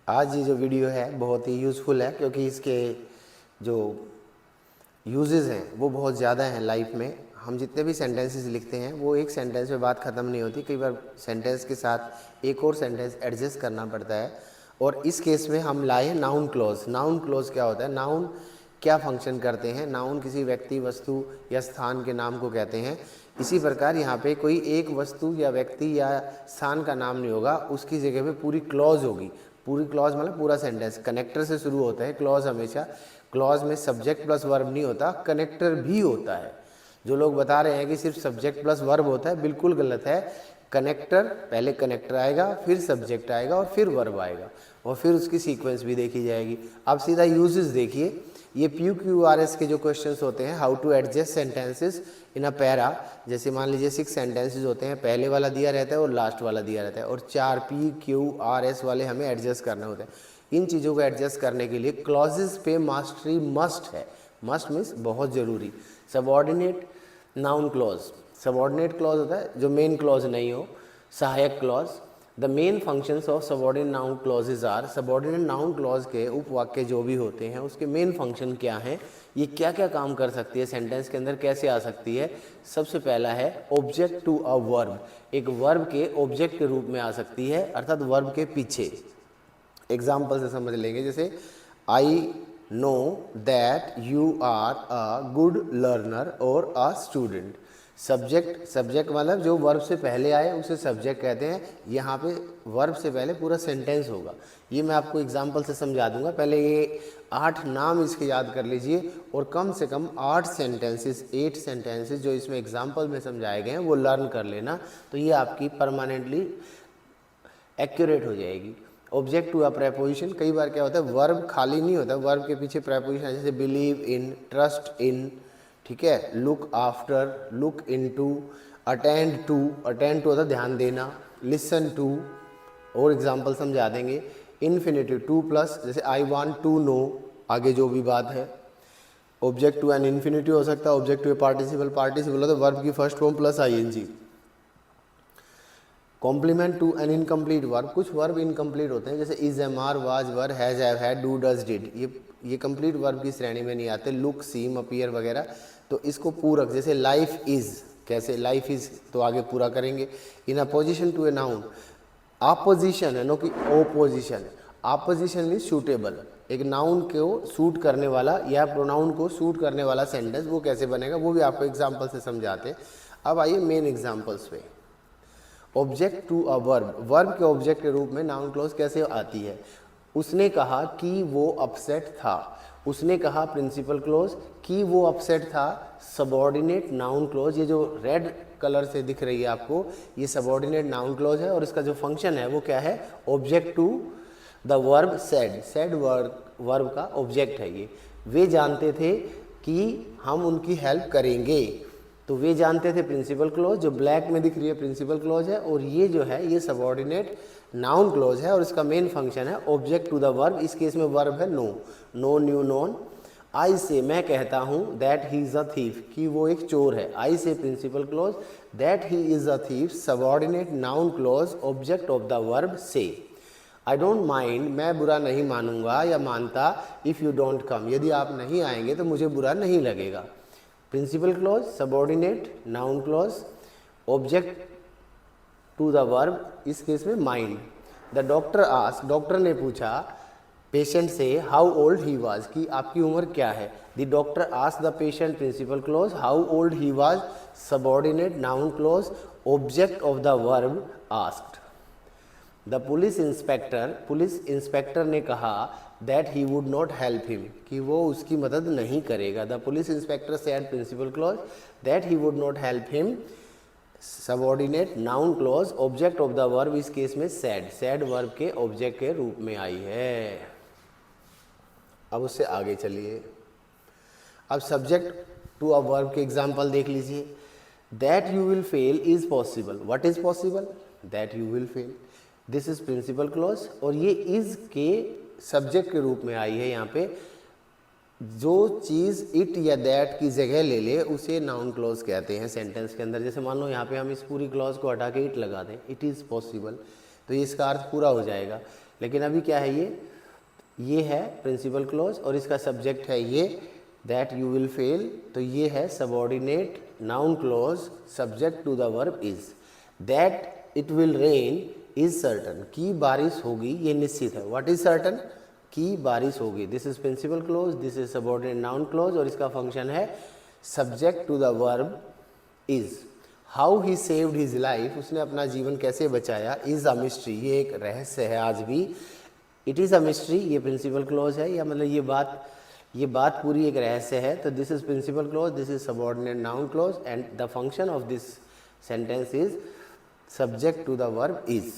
आज ये जो वीडियो है बहुत ही यूज़फुल है क्योंकि इसके जो यूजेस हैं वो बहुत ज़्यादा हैं लाइफ में। हम जितने भी सेंटेंसेस लिखते हैं वो एक सेंटेंस में बात ख़त्म नहीं होती, कई बार सेंटेंस के साथ एक और सेंटेंस एडजस्ट करना पड़ता है। और इस केस में हम लाए नाउन क्लॉज। नाउन क्लॉज क्या होता है, नाउन क्या फंक्शन करते हैं, नाउन किसी व्यक्ति वस्तु या स्थान के नाम को कहते हैं। इसी प्रकार यहाँ पे कोई एक वस्तु या व्यक्ति या स्थान का नाम नहीं होगा, उसकी जगह पे पूरी क्लॉज होगी। पूरी क्लॉज मतलब पूरा सेंटेंस कनेक्टर से शुरू होता है। क्लॉज हमेशा, क्लॉज में सब्जेक्ट प्लस वर्ब नहीं होता, कनेक्टर भी होता है। जो लोग बता रहे हैं कि सिर्फ सब्जेक्ट प्लस वर्ब होता है, बिल्कुल गलत है। कनेक्टर, पहले कनेक्टर आएगा, फिर सब्जेक्ट आएगा और फिर वर्ब आएगा और फिर उसकी सीक्वेंस भी देखी जाएगी। अब सीधा यूजेस देखिए। ये PQRS के जो क्वेश्चंस होते हैं, how to adjust sentences in a para, जैसे मान लीजिए 6 सेंटेंसेस होते हैं, पहले वाला दिया रहता है और लास्ट वाला दिया रहता है, और 4 PQRS वाले हमें एडजस्ट करने होते हैं। इन चीज़ों को एडजस्ट करने के लिए क्लॉजेस पे मास्टरी मस्ट है। मस्ट मीन्स बहुत ज़रूरी। Subordinate noun clause, subordinate clause होता है जो मेन क्लॉज नहीं हो, सहायक clause. The main functions of subordinate noun clauses are, subordinate noun clause के उपवाक्य जो भी होते हैं उसके मेन फंक्शन क्या हैं, ये क्या क्या काम कर सकती है, सेंटेंस के अंदर कैसे आ सकती है। सबसे पहला है ऑब्जेक्ट टू अ वर्ब, एक वर्ब के ऑब्जेक्ट के रूप में आ सकती है, अर्थात वर्ब के पीछे। एग्जाम्पल से समझ लेंगे, जैसे I know that you are a good learner और अ स्टूडेंट। सब्जेक्ट, सब्जेक्ट मतलब जो वर्ब से पहले आए उसे सब्जेक्ट कहते हैं। यहाँ पे वर्ब से पहले पूरा सेंटेंस होगा। ये मैं आपको एग्जाम्पल से समझा दूंगा। पहले ये 8 नाम इसके याद कर लीजिए और कम से कम 8 सेंटेंसेस, 8 सेंटेंसेस जो इसमें एग्जाम्पल में समझाए गए हैं वो लर्न कर लेना, तो ये आपकी परमानेंटली एक्यूरेट हो जाएगी। ऑब्जेक्ट टू अ प्रेपोजिशन, कई बार क्या होता है वर्ब खाली नहीं होता, वर्ब के पीछे प्रेपोजिशन है, जैसे बिलीव इन, ट्रस्ट इन, ठीक है, look after, look into, attend to, attend to होता है ध्यान देना, लिसन टू, और एग्जांपल समझा देंगे। इन्फिनेटिव टू प्लस, जैसे आई वांट टू नो, आगे जो भी बात है। ऑब्जेक्ट टू एन इन्फिनेटिव हो सकता है, object to a participle, participle होता है वर्ब की first form plus ING. Complement to an incomplete verb, कुछ वर्ब इनकम्प्लीट होते हैं, जैसे is, am, are, was, were, has, have, had, do, does, did, ये कंप्लीट वर्ब की श्रेणी में नहीं आते। लुक, सीम, अपीयर वगैरह। तो इसको पूरक, जैसे लाइफ इज, कैसे लाइफ इज, तो आगे पूरा करेंगे। In apposition to a noun, apposition है नो कि ओपोजिशन। अपोजिशन मीन सूटेबल, एक नाउन को सूट करने वाला या प्रोनाउन को सूट करने वाला सेंटेंस, वो कैसे बनेगा वो भी आपको एग्जाम्पल से समझाते हैं। अब आइए मेन एग्जाम्पल्स पे। Object to a verb, verb के ऑब्जेक्ट के रूप में नाउन क्लॉज कैसे आती है। उसने कहा कि वो अपसेट था, उसने कहा प्रिंसिपल क्लॉज कि वो अपसेट था, सबऑर्डिनेट नाउन क्लॉज। ये जो रेड कलर से दिख रही है आपको, ये सबऑर्डिनेट नाउन क्लॉज है और इसका जो फंक्शन है वो क्या है, object to the verb said, said verb का ऑब्जेक्ट है ये। वे जानते थे कि हम उनकी हेल्प करेंगे, तो वे जानते थे प्रिंसिपल क्लॉज, जो ब्लैक में दिख रही है प्रिंसिपल क्लॉज है, और ये जो है ये सबऑर्डिनेट नाउन क्लॉज है और इसका मेन फंक्शन है ऑब्जेक्ट टू द वर्ब। इस केस में वर्ब है know, know, knew, known. I say, मैं कहता हूँ, that he is a thief, कि वो एक चोर है। I say principal clause, that he is a thief subordinate noun clause, object of the verb say. I don't mind, मैं बुरा नहीं मानूंगा या मानता, इफ़ यू डोंट कम, यदि आप नहीं आएंगे तो मुझे बुरा नहीं लगेगा। Principal clause, subordinate noun clause, object to the verb, इस केस में mind. The doctor asked, doctor ने पूछा पेशेंट से हाउ ओल्ड ही वाज, कि आपकी उम्र क्या है। The doctor asked the patient, principal clause, how old he was, subordinate noun clause, object of the verb asked. The police inspector, police inspector ने कहा that he would not help him, कि वो उसकी मदद नहीं करेगा। The police inspector said principal clause that he would not help him, subordinate noun clause, object of the verb, इस case में सैड, सैड वर्ब के ऑब्जेक्ट के रूप में आई है। अब उससे आगे चलिए। अब सब्जेक्ट टू अ वर्ब के एग्जाम्पल देख लीजिए। That you will fail is possible, what is possible, that you will fail, this is principal clause, और ये इज के सब्जेक्ट के रूप में आई है। यहाँ पे जो चीज़ इट या दैट की जगह ले ले उसे नाउन क्लॉज कहते हैं सेंटेंस के अंदर। जैसे मान लो यहाँ पे हम इस पूरी क्लॉज को हटा के इट लगा दें, इट इज़ पॉसिबल, तो ये इसका अर्थ पूरा हो जाएगा। लेकिन अभी क्या है, ये है प्रिंसिपल क्लॉज और इसका सब्जेक्ट है ये, दैट यू विल फेल। तो ये है subordinate noun clause, subject to the verb is. That it will rain is certain, कि बारिश होगी ये निश्चित है। व्हाट इज सर्टन, कि बारिश होगी। This is principal clause, this is subordinate noun clause और इसका फंक्शन है subject to the verb is. How he saved his life, उसने अपना जीवन कैसे बचाया, इज अ मिस्ट्री, ये एक रहस्य है आज भी। इट इज़ अ मिस्ट्री, ये प्रिंसिपल क्लॉज है, या मतलब ये बात पूरी एक रहस्य है। तो this is principal clause, this is subordinate noun clause and the function of this sentence is subject to the verb is.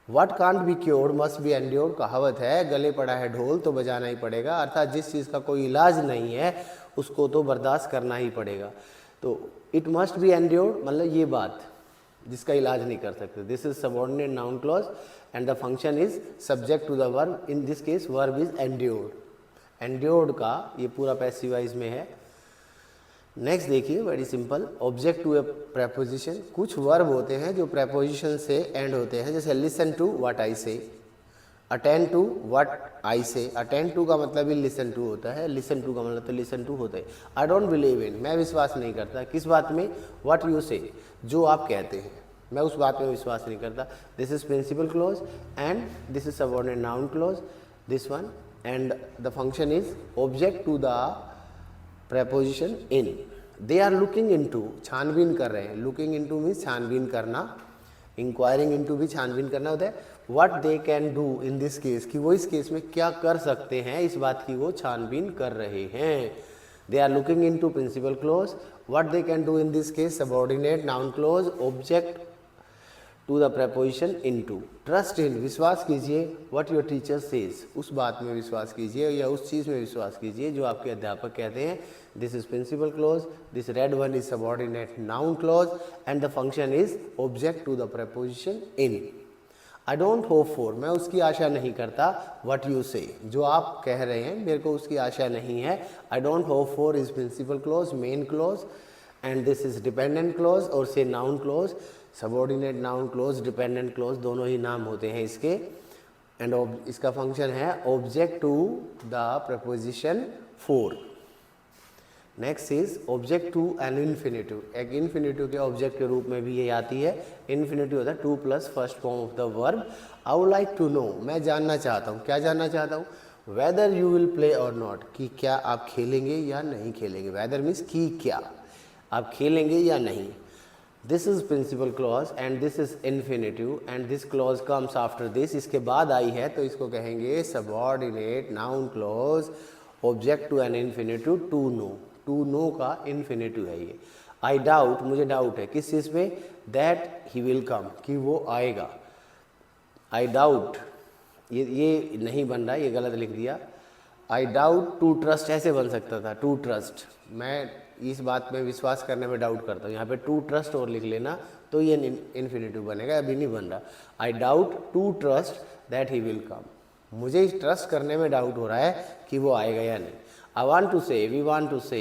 What can't be cured must be endured, कहावत है गले पड़ा है ढोल तो बजाना ही पड़ेगा, अर्थात जिस चीज़ का कोई इलाज नहीं है उसको तो बर्दाश्त करना ही पड़ेगा। तो इट मस्ट बी एंड्योर्ड मतलब ये बात जिसका इलाज नहीं कर सकते। This is subordinate noun clause and the function is subject to the verb, in this case verb is endured. Endured का ये पूरा पैसिवाइज में है। नेक्स्ट देखिए, very simple, object to a preposition. कुछ वर्ब होते हैं जो प्रेपोजिशन से एंड होते हैं, जैसे लिसन टू व्हाट आई से, अटेंड टू व्हाट आई से। अटेंड टू का मतलब ही लिसन टू होता है, लिसन टू का मतलब तो लिसन टू होता है। आई डोंट बिलीव इन, मैं विश्वास नहीं करता, किस बात में, व्हाट यू से, जो आप कहते हैं, मैं उस बात में विश्वास नहीं करता। This is principal clause and this is subordinate noun clause, this one, and the function is object to the preposition in. They are looking into, छानबीन कर रहे हैं, लुकिंग इनटू मीन्स छानबीन करना, इंक्वायरिंग इनटू भी छानबीन करना होता है। What they can do in this case, कि वो इस केस में क्या कर सकते हैं, इस बात की वो छानबीन कर रहे हैं। They are looking into principal clause, what they can do in this case subordinate noun clause, object to the preposition into. Trust in, विश्वास कीजिए, व्हाट योर टीचर सेज, उस बात में विश्वास कीजिए या उस चीज़ में विश्वास कीजिए जो आपके अध्यापक कहते हैं। This is principal clause, this red one is subordinate noun clause and the function is object to the preposition in. I don't hope for, मैं उसकी आशा नहीं करता, व्हाट यू से, जो आप कह रहे हैं मेरे को उसकी आशा नहीं है। I don't hope for is principal clause, main clause, and this is dependent clause और से noun clause. Subordinate noun clause, dependent clause दोनों ही नाम होते हैं इसके, एंड इसका फंक्शन है object to the preposition for. Next is object to an infinitive. एक इन्फिनेटिव के ऑब्जेक्ट के रूप में भी ये आती है। इन्फिनेटिव होता है to plus first form of the verb. I would like to know, मैं जानना चाहता हूँ, क्या जानना चाहता हूँ, वेदर यू विल प्ले और नॉट, कि क्या आप खेलेंगे या नहीं खेलेंगे। वेदर मीन्स कि क्या आप खेलेंगे या नहीं। This is principal clause and this is infinitive and this clause comes after this, इसके बाद आई है तो इसको कहेंगे subordinate noun clause, object to an infinitive to know. To know का इन्फिनेटिव है ये। आई डाउट, मुझे डाउट है किस चीज़ पे, दैट ही विल कम, कि वो आएगा। आई डाउट, ये नहीं बन रहा, ये गलत लिख दिया। आई डाउट टू ट्रस्ट ऐसे बन सकता था, टू ट्रस्ट, मैं इस बात में विश्वास करने में डाउट करता हूँ, यहाँ पे टू ट्रस्ट और लिख लेना तो ये इन्फिनेटिव बनेगा, अभी नहीं बन रहा। I doubt to trust that he will come, मुझे इस ट्रस्ट करने में डाउट हो रहा है कि वो आएगा या नहीं। I want to say, we want to say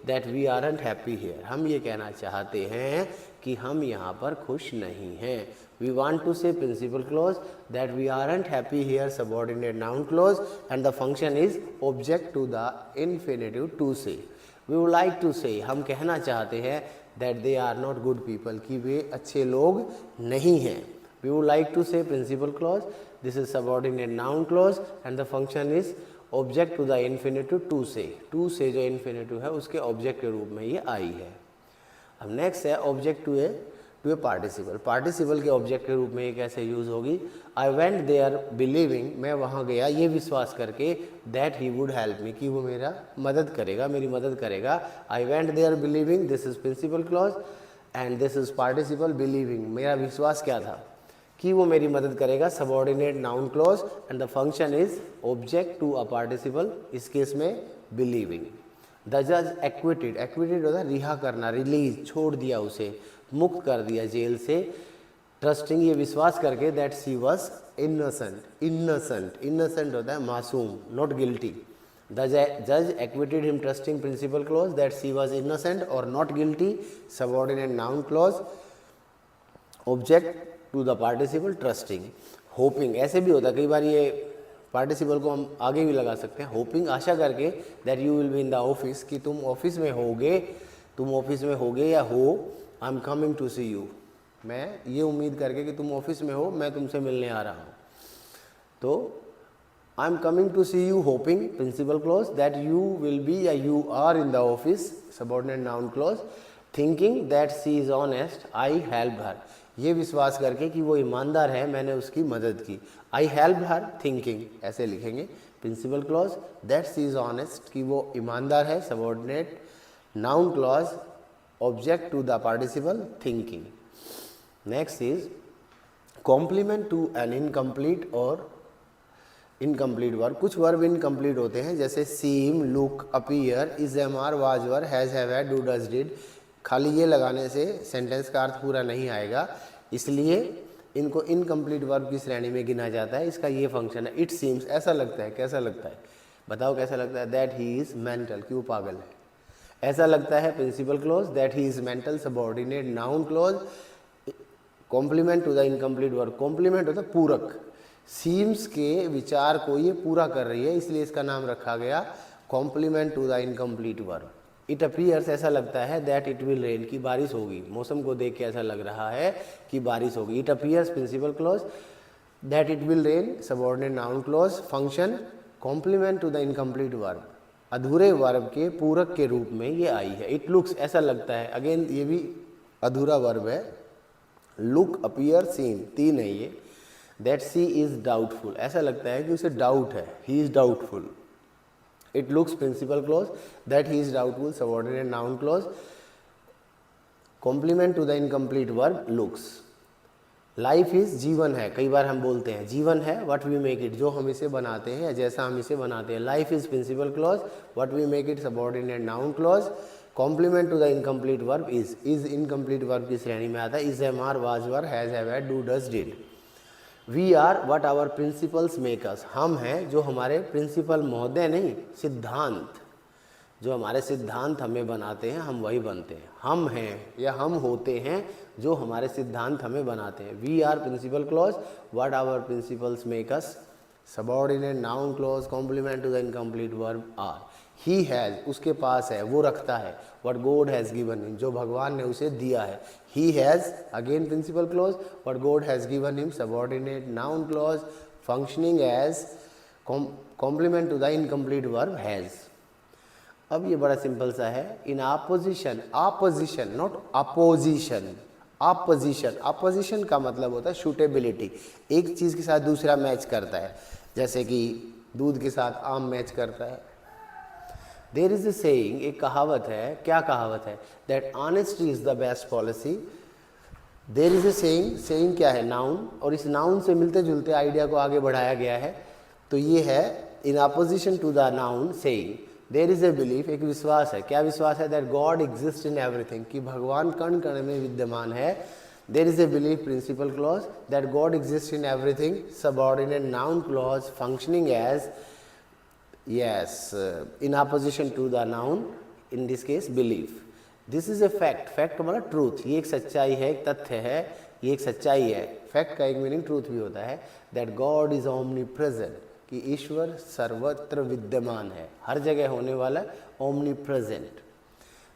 that we aren't happy here, हम ये कहना चाहते हैं कि हम यहाँ पर खुश नहीं हैं। We want to say principal clause, that we aren't happy here subordinate noun clause and the function is object to the infinitive to say. We would like to say, हम कहना चाहते हैं that they are not good people, कि वे अच्छे लोग नहीं हैं। We would like to say principal clause, this is subordinate noun clause and the function is object to the infinitive to से। टू से जो इन्फिनेटिव है उसके ऑब्जेक्ट के रूप में ये आई है। अब नेक्स्ट है object to a participle. Participle के ऑब्जेक्ट के रूप में ये कैसे यूज होगी। आई वेंट देयर बिलीविंग, मैं वहाँ गया ये विश्वास करके, that he would help me, कि वो मेरा मदद करेगा, मेरी मदद करेगा। I went there believing, this is principal clause and this is participle believing, मेरा विश्वास क्या था कि वो मेरी मदद करेगा, subordinate noun clause and the function is object to a participle, इस केस में बिलीविंग। द जज एक्विटेड, एक्विटेड होता है रिहा करना, रिलीज, छोड़ दिया उसे, मुक्त कर दिया जेल से। ट्रस्टिंग, ये विश्वास करके that she was innocent, innocent, innocent होता है मासूम, नॉट गिल्टी। द जज acquitted him trusting principal clause that she was innocent और not guilty, subordinate noun clause, object to the participle trusting. Hoping ऐसे भी होता है, कई बार ये पार्टिसिपल को हम आगे भी लगा सकते हैं, होपिंग आशा करके, that you will be in the office, कि तुम ऑफिस में होगे, तुम ऑफिस में होगे या हो, I am coming to see you, मैं ये उम्मीद करके कि तुम ऑफिस में हो, मैं तुमसे मिलने आ रहा हूँ। तो I am coming to see you hoping, principal clause, that you will be या you are in the office, subordinate noun clause, thinking that she is honest, I help her, ये विश्वास करके कि वो ईमानदार है, मैंने उसकी मदद की, आई हेल्प हर थिंकिंग, ऐसे लिखेंगे। Principal clause, that she is honest, कि वो ईमानदार है, subordinate noun clause, object to the participle thinking. Next is complement to an incomplete और इनकम्प्लीट वर्ब। कुछ वर्ब इनकम्प्लीट होते हैं, जैसे seem, look, appear, is, am, are, was, were, has, have, had, do, does, did. खाली ये लगाने से sentence का अर्थ पूरा नहीं आएगा, इसलिए इनको इनकम्प्लीट वर्ब की श्रेणी में गिना जाता है। इसका ये फंक्शन है, इट सीम्स, ऐसा लगता है, कैसा लगता है, बताओ कैसा लगता है, दैट ही इज़ मेंटल, कि वो पागल है, ऐसा लगता है। Principal clause, that he is mental, subordinate noun clause, complement to the incomplete verb, complement होता है पूरक, सीम्स के विचार को ये पूरा कर रही है, इसलिए इसका नाम रखा गया complement to the incomplete verb. It appears, ऐसा लगता है, दैट इट विल रेन, की बारिश होगी, मौसम को देख के ऐसा लग रहा है कि बारिश होगी। It appears, principal clause, that it will rain, subordinate noun clause, function complement to the incomplete verb, अधूरे वर्ब के पूरक के रूप में ये आई है। इट लुक्स, ऐसा लगता है, अगेन ये भी अधूरा वर्ब है, लुक, अपीयर, सीम, तीन है ये। दैट सी इज डाउटफुल, ऐसा लगता है कि उसे डाउट है, he is doubtful. It looks, principal clause, that he is doubtful, subordinate noun clause, complement to the incomplete verb looks. Life is, जीवन है, कई बार हम बोलते हैं जीवन है, व्हाट वी मेक इट, जो हम इसे बनाते हैं या जैसा हम इसे बनाते हैं। Life is, principal clause, what we make it, subordinate noun clause, complement to the incomplete verb is incomplete verb की श्रेणी में आता है। Is, am, are, was, were, has, have, had, do, does, did. We are what our principles make us, हम हैं जो हमारे principal, महोदय नहीं, सिद्धांत, जो हमारे सिद्धांत हमें बनाते हैं, हम वही बनते हैं। हम हैं या हम होते हैं जो हमारे सिद्धांत हमें बनाते हैं। We are, principal clause, what our principles make us, subordinate noun clause, complement to the incomplete verb are. He has, उसके पास है, वो रखता है, what God has given him, जो भगवान ने उसे दिया है। He has, again principal clause, what God has given him, subordinate noun clause, functioning as complement to the incomplete verb has. अब ये बड़ा सिंपल सा है, in opposition, opposition not opposition, opposition, opposition का मतलब होता है सूटेबिलिटी, एक चीज़ के साथ दूसरा मैच करता है, जैसे कि दूध के साथ आम मैच करता है। देयर इज ए सेइंग, एक कहावत है, क्या कहावत है, that honesty is the best policy. There is a saying, saying क्या है, नाउन, और इस नाउन से मिलते जुलते आइडिया को आगे बढ़ाया गया है, तो ये है in apposition to the noun saying. There is a belief, एक विश्वास है, क्या विश्वास है, that God exist in everything, कि भगवान कण कण में विद्यमान है। There is a belief, principal clause, that God exist in everything, subordinate noun clause, functioning as, yes, in opposition to the noun, in this case belief. this is a fact, fact का मतलब truth, ये एक सच्चाई है, एक तथ्य है, ये एक सच्चाई है। fact का एक मीनिंग truth भी होता है। that God is omnipresent, कि ईश्वर सर्वत्र विद्यमान है, हर जगह होने वाला, omnipresent।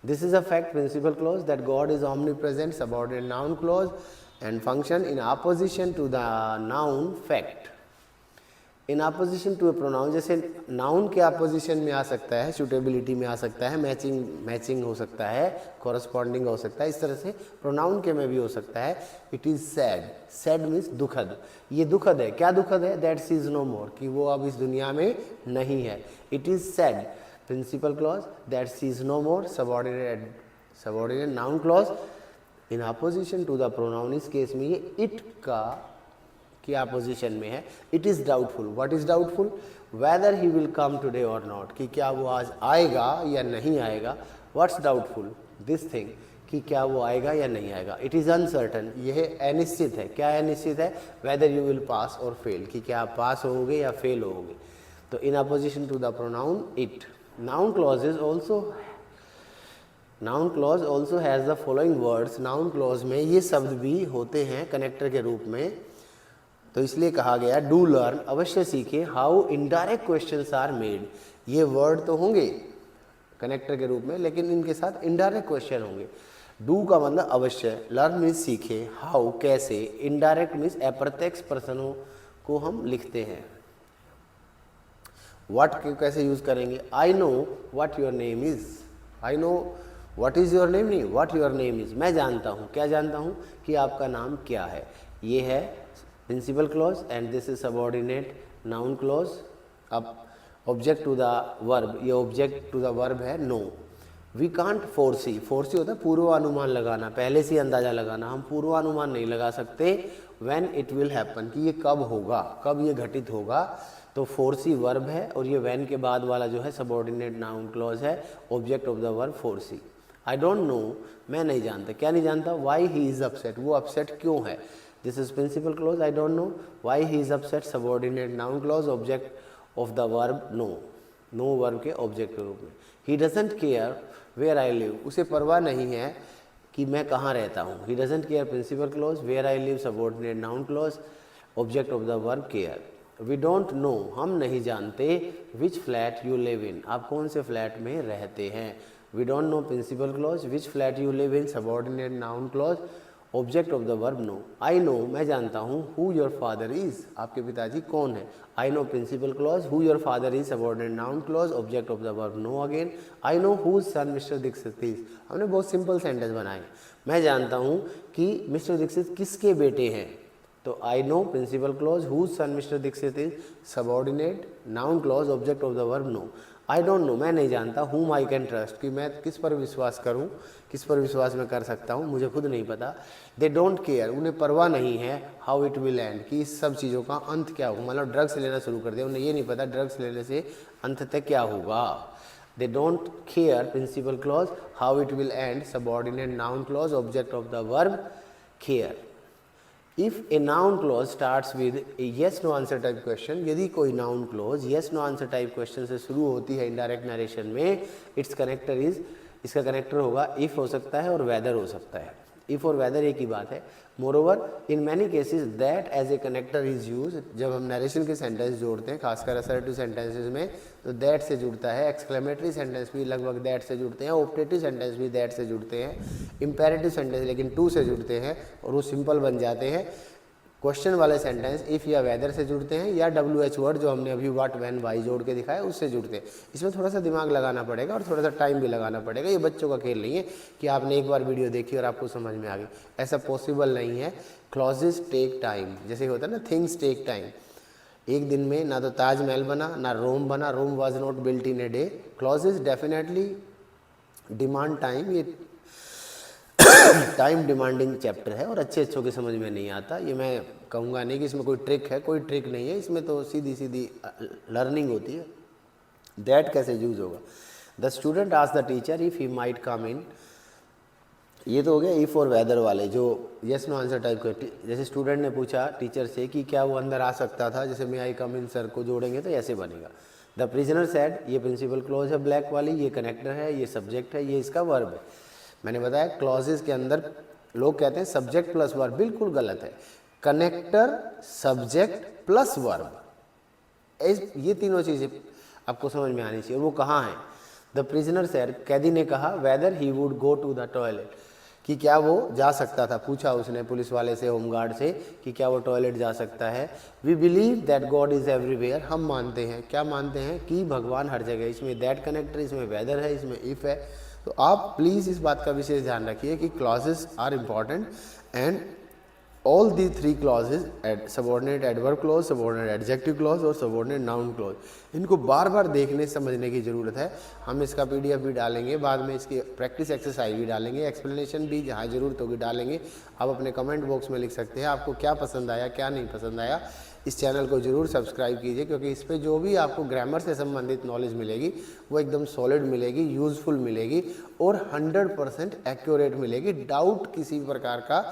this is a fact, principal clause, that God is omnipresent, subordinate noun clause, and function in opposition to the noun fact। In apposition to a pronoun, जैसे noun के अपोजिशन में आ सकता है, सूटेबिलिटी में आ सकता है, मैचिंग हो सकता है, कॉरस्पॉन्डिंग हो सकता है, इस तरह से प्रोनाउन के में भी हो सकता है। It is sad, sad means दुखद, ये दुखद है, क्या दुखद है, that she is no more, कि वो अब इस दुनिया में नहीं है। It is sad, principal clause, that she is no more, subordinate noun clause, in apposition to the pronoun, इस केस में ये इट का की अपोजिशन में है। It is doubtful, what is doubtful, whether he will come today और not, कि क्या वो आज आएगा या नहीं आएगा। व्हाट्स डाउटफुल, दिस थिंग, कि क्या वो आएगा या नहीं आएगा। इट इज़ अनसर्टन, यह अनिश्चित है, क्या अनिश्चित है, वेदर यू विल पास और फेल, कि क्या आप पास होगे या फेल होगे। तो in apposition to the pronoun it. Noun clauses also, noun clause also has the following words, noun clause में ये शब्द भी होते हैं कनेक्टर के रूप में। तो इसलिए कहा गया डू लर्न, अवश्य सीखें, how indirect questions are made. ये वर्ड तो होंगे कनेक्टर के रूप में, लेकिन इनके साथ इनडायरेक्ट क्वेश्चन होंगे। डू का मतलब अवश्य, लर्न मीन्स सीखे, हाउ कैसे, इनडायरेक्ट मीन्स अप्रत्यक्ष प्रश्नों को हम लिखते हैं। व्हाट कैसे यूज करेंगे, I know what your name is, I know what is your name, नहीं व्हाट योर नेम इज, मैं जानता हूँ, क्या जानता हूँ कि आपका नाम क्या है। ये है principal clause and this is subordinate noun clause. अब ऑब्जेक्ट टू द वर्ब, ये ऑब्जेक्ट टू द वर्ब है know. We can't foresee, foresee होता है पूर्वानुमान लगाना, पहले से अंदाजा लगाना, हम पूर्वानुमान नहीं लगा सकते व्हेन इट विल हैपन, कि ये कब होगा, कब ये घटित होगा। तो फोरसी वर्ब है और ये व्हेन के बाद वाला जो है सबऑर्डिनेट नाउन क्लॉज है, object of the verb foresee. I don't know, मैं नहीं जानता, क्या नहीं जानता, वाई ही इज अपसेट, वो अपसेट क्यों है। This is principal clause, I don't know why he is upset, subordinate noun clause, object of the verb know, know verb के ऑब्जेक्ट के रूप में। He doesn't care where I live, उसे परवाह नहीं है कि मैं कहाँ रहता हूँ। He doesn't care principal clause, where I live subordinate noun clause, object of the verb care. We don't know, हम नहीं जानते, which flat you live in, आप कौन से फ्लैट में रहते हैं। We don't know principal clause, which flat you live in subordinate noun clause, object of the verb know. I know, मैं जानता हूँ, हु योर फादर इज, आपके पिताजी कौन है। I know principal clause, who your father is subordinate noun clause, object of the verb know again. I know whose son mister Dikshit is, हमने बहुत simple sentence बनाए। मैं जानता हूँ कि मिस्टर दीक्षित किसके बेटे हैं, तो I know principal clause, whose son mister Dikshit is subordinate noun clause, object of the verb know. I don't know, मैं नहीं जानता, whom आई कैन ट्रस्ट, कि मैं किस पर विश्वास करूं, किस पर विश्वास मैं कर सकता हूं, मुझे खुद नहीं पता। दे डोंट केयर, उन्हें परवाह नहीं है, हाउ इट विल एंड, कि इस सब चीज़ों का अंत क्या होगा। मतलब ड्रग्स लेना शुरू कर दिया, उन्हें ये नहीं पता ड्रग्स लेने से अंत तक क्या होगा। They don't care principal clause, how it will end subordinate noun clause, object of the verb care. If a noun clause starts with a yes no answer type question, यदि कोई noun clause yes no answer type question से शुरू होती है indirect narration में, its connector is, इसका connector होगा if हो सकता है और whether हो सकता है। if और whether एक ही बात है। moreover in many cases that as a connector is used, जब हम narration के sentence जोड़ते हैं, खासकर assertive sentences में, तो that से जुड़ता है। exclamatory sentence भी लगभग that से जुड़ते हैं, optative sentence भी that से जुड़ते हैं, imperative sentence लेकिन to से जुड़ते हैं और वो simple बन जाते हैं। क्वेश्चन वाले सेंटेंस इफ़ या वेदर से जुड़ते हैं, या WH वर्ड जो हमने अभी व्हाट व्हेन वाई जोड़ के दिखाया उससे जुड़ते हैं। इसमें थोड़ा सा दिमाग लगाना पड़ेगा और थोड़ा सा टाइम भी लगाना पड़ेगा। ये बच्चों का खेल नहीं है कि आपने एक बार वीडियो देखी और आपको समझ में आ गई, ऐसा पॉसिबल नहीं है। क्लॉजेज टेक टाइम, जैसे होता है ना, थिंग्स टेक टाइम। एक दिन में ना तो ताजमहल बना ना रोम बना, Rome was not built in a day. Clauses definitely demand time, ये टाइम डिमांडिंग चैप्टर है और अच्छे अच्छों के समझ में नहीं आता। ये मैं कहूँगा नहीं कि इसमें कोई ट्रिक है, कोई ट्रिक नहीं है, इसमें तो सीधी सीधी लर्निंग होती है। दैट कैसे यूज होगा, the student ask the teacher if he might come in, ये तो हो गया इफ़ और वेदर वाले जो यस नो आंसर टाइप के। जैसे स्टूडेंट ने पूछा टीचर से कि क्या वो अंदर आ सकता था, जैसे मे आई कम इन सर को जोड़ेंगे तो ऐसे बनेगा। द प्रिजनर सेड, ये प्रिंसिपल क्लॉज है ब्लैक वाली, ये कनेक्टर है, ये सब्जेक्ट है, ये इसका वर्ब है। मैंने बताया क्लॉजेज के अंदर लोग कहते हैं सब्जेक्ट प्लस वर्ब, बिल्कुल गलत है। कनेक्टर, सब्जेक्ट प्लस वर्ब, ये तीनों चीज़ें आपको समझ में आनी चाहिए। और वो कहाँ है। द प्रिजनर सेड, कैदी ने कहा, whether he would go to the toilet, कि क्या वो जा सकता था, पूछा उसने पुलिस वाले से, होमगार्ड से, कि क्या वो टॉयलेट जा सकता है। We believe that God is everywhere, हम मानते हैं, क्या मानते हैं, कि भगवान हर जगह। इसमें दैट कनेक्टर, इसमें वेदर है, इसमें इफ़ है। तो आप प्लीज़ इस बात का विशेष ध्यान रखिए कि clauses are important and all the three clauses, subordinate adverb clause, subordinate adjective clause और सबऑर्डिनेट नाउन क्लॉज, इनको बार बार देखने समझने की ज़रूरत है। हम इसका PDF भी डालेंगे, बाद में इसकी प्रैक्टिस एक्सरसाइज भी डालेंगे, एक्सप्लेनेशन भी जहाँ ज़रूरत होगी डालेंगे। आप अपने कमेंट बॉक्स में लिख सकते हैं आपको क्या पसंद आया, क्या नहीं पसंद आया। इस चैनल को ज़रूर सब्सक्राइब कीजिए, क्योंकि इस पर जो भी आपको ग्रामर से संबंधित नॉलेज मिलेगी वो एकदम सॉलिड मिलेगी, यूज़फुल मिलेगी और 100% एक्यूरेट मिलेगी। डाउट किसी प्रकार का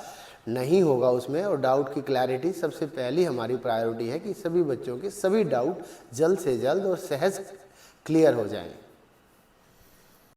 नहीं होगा उसमें, और डाउट की क्लैरिटी सबसे पहली हमारी प्रायोरिटी है कि सभी बच्चों के सभी डाउट जल्द से जल्द और सहज क्लियर हो जाएं।